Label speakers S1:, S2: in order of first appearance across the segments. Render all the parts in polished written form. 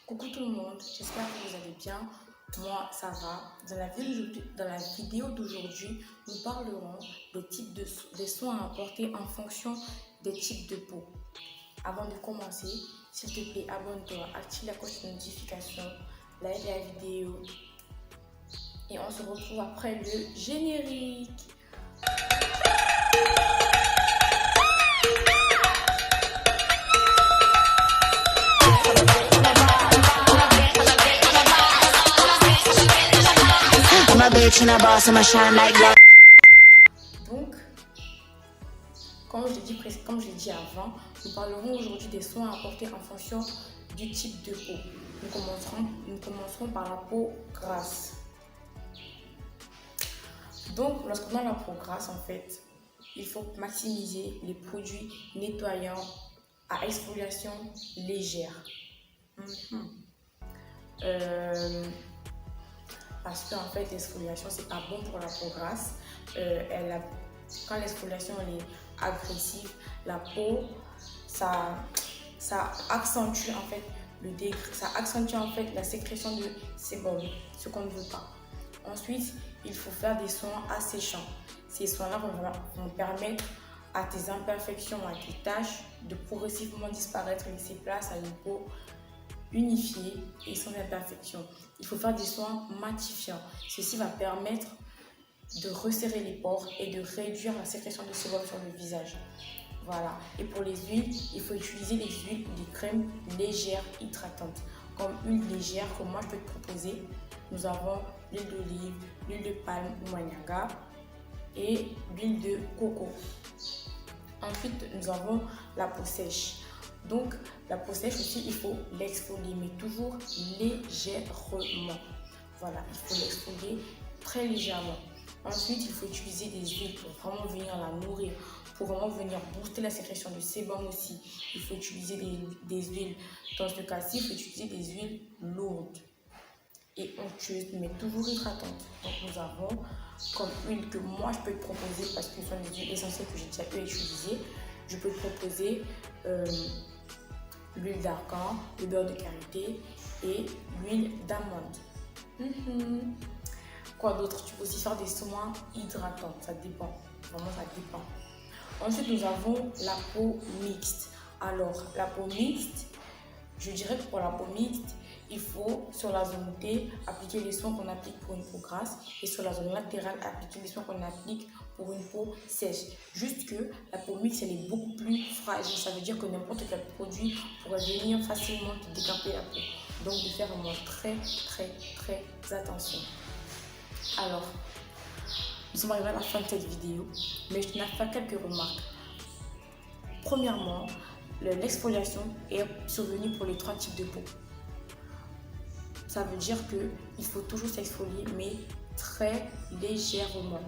S1: Coucou tout le monde, j'espère que vous allez bien. Moi, ça va. Dans la vidéo d'aujourd'hui, nous parlerons des soins à apporter en fonction des types de peau. Avant de commencer, s'il te plaît, abonne-toi, active la cloche de notification, like la vidéo et on se retrouve après le générique. Donc, comme je l'ai dit avant, nous parlerons aujourd'hui des soins à apporter en fonction du type de peau. Nous commencerons par la peau grasse. Donc, lorsqu'on a la peau grasse, en fait, il faut maximiser les produits nettoyants à exfoliation légère. Parce qu'en fait, l'exfoliation, c'est pas bon pour la peau grasse. Quand l'exfoliation est agressive, la peau, ça accentue en fait la sécrétion de sébum, ce qu'on ne veut pas. Ensuite, il faut faire des soins asséchants. Ces soins-là vont permettre à tes imperfections, à tes taches de progressivement disparaître et laisser place à une peau unifiée et sans imperfection. Il faut faire des soins matifiants. Ceci va permettre de resserrer les pores et de réduire la sécrétion de sébum sur le visage. Voilà. Et pour les huiles, il faut utiliser des huiles ou des crèmes légères, hydratantes. Comme huile légère que moi je peux te proposer, nous avons l'huile d'olive, l'huile de palme ou maniaga et l'huile de coco. Ensuite, nous avons la peau sèche. Donc, la peau sèche aussi, il faut l'exfolier, mais toujours légèrement. Voilà, il faut l'exfolier très légèrement. Ensuite, il faut utiliser des huiles pour vraiment venir la nourrir, pour vraiment venir booster la sécrétion de sébum aussi. Il faut utiliser des huiles. Dans ce cas-ci, il faut utiliser des huiles lourdes et onctueuses, mais toujours hydratantes. Donc, nous avons comme huile que moi, je peux te proposer, parce que ce sont des huiles essentielles que j'ai déjà utilisées. Je peux te proposer l'huile d'argan, le beurre de karité et l'huile d'amande. Quoi d'autre? Tu peux aussi faire des soins hydratants, ça dépend, vraiment ça dépend. Ensuite, nous avons la peau mixte. Alors, la peau mixte, je dirais que pour la peau mixte, il faut sur la zone T appliquer les soins qu'on applique pour une peau grasse et sur la zone latérale appliquer les soins qu'on applique pour une peau sèche. Juste que la peau mixte, elle est beaucoup plus fragile. Ça veut dire que n'importe quel produit pourrait venir facilement te décamper la peau. Donc, de faire vraiment très attention. Alors, nous sommes arrivés à la fin de cette vidéo, mais je tenais à faire quelques remarques. Premièrement, l'exfoliation est survenue pour les 3 types de peau. Ça veut dire qu'il faut toujours s'exfolier, mais très légèrement.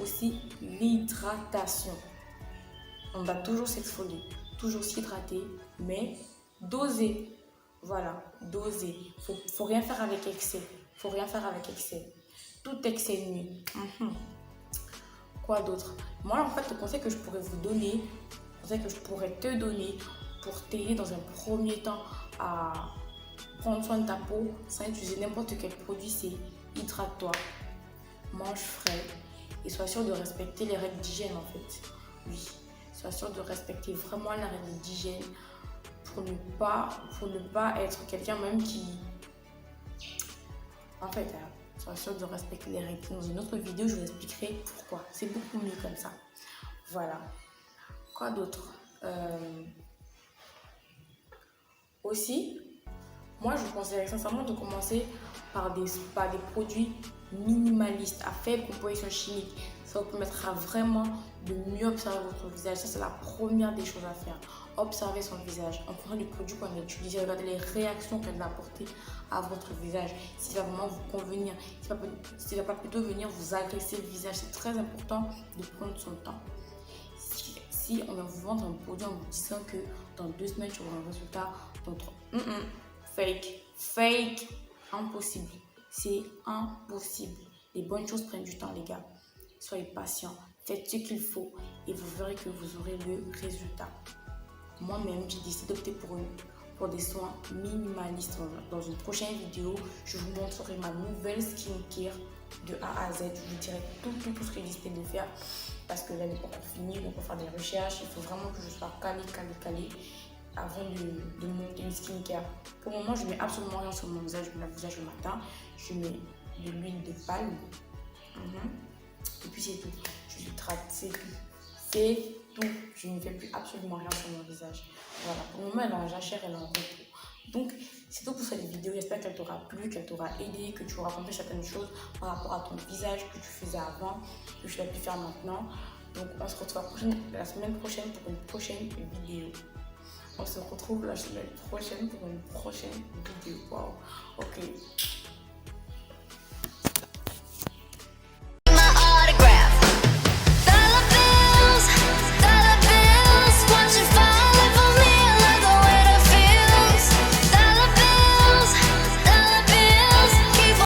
S1: Aussi, l'hydratation. On va toujours s'exfolier, toujours s'hydrater, mais doser. Voilà, doser. Faut rien faire avec excès. Tout excès nuit. Quoi d'autre? Moi, en fait, le conseil que je pourrais te donner pour t'aider dans un premier temps à prendre soin de ta peau sans utiliser n'importe quel produit, c'est hydrate-toi, mange frais et sois sûr de respecter les règles d'hygiène en fait. Oui, sois sûr de respecter vraiment la règle d'hygiène pour ne pas être quelqu'un même qui... En fait, sois sûr de respecter les règles. Dans une autre vidéo, je vous expliquerai pourquoi. C'est beaucoup mieux comme ça. Voilà. Quoi d'autre? Aussi, moi, je vous conseillerais sincèrement de commencer par des produits minimalistes à faible composition chimique. Ça vous permettra vraiment de mieux observer votre visage. Ça, c'est la première des choses à faire. Observez son visage en fonction du produit qu'on a utilisé. Regardez les réactions qu'elle va apporter à votre visage. S'il va vraiment vous convenir, s'il ne va pas plutôt venir vous agresser le visage. C'est très important de prendre son temps. Si on va vous vendre un produit en vous disant que dans 2 semaines, tu auras un résultat, fake, impossible. C'est impossible. Les bonnes choses prennent du temps, les gars. Soyez patients, faites ce qu'il faut et vous verrez que vous aurez le résultat. Moi-même, j'ai décidé d'opter pour pour des soins minimalistes. Dans une prochaine vidéo, je vous montrerai ma nouvelle skincare de A à Z. Je vous dirai tout ce que j'ai décidé de faire parce que là n'est pas encore fini, donc on va faire des recherches. Il faut vraiment que je sois calée avant de monter une skincare. Pour le moment, je ne mets absolument rien sur mon visage. Je mets le visage le matin, je mets de l'huile de palme. Et puis c'est tout. Je l'hydrate, c'est tout. C'est tout. Je ne fais plus absolument rien sur mon visage. Voilà. Pour le moment, elle est en jachère, elle est en repos. Donc, c'est tout pour cette vidéo. J'espère qu'elle t'aura plu, qu'elle t'aura aidé, que tu auras compris certaines choses par rapport à ton visage que tu faisais avant, que tu vas plus faire maintenant. Donc, on se retrouve la semaine prochaine pour une prochaine vidéo. On se retrouve la semaine prochaine pour une prochaine vidéo. Wow. Ok.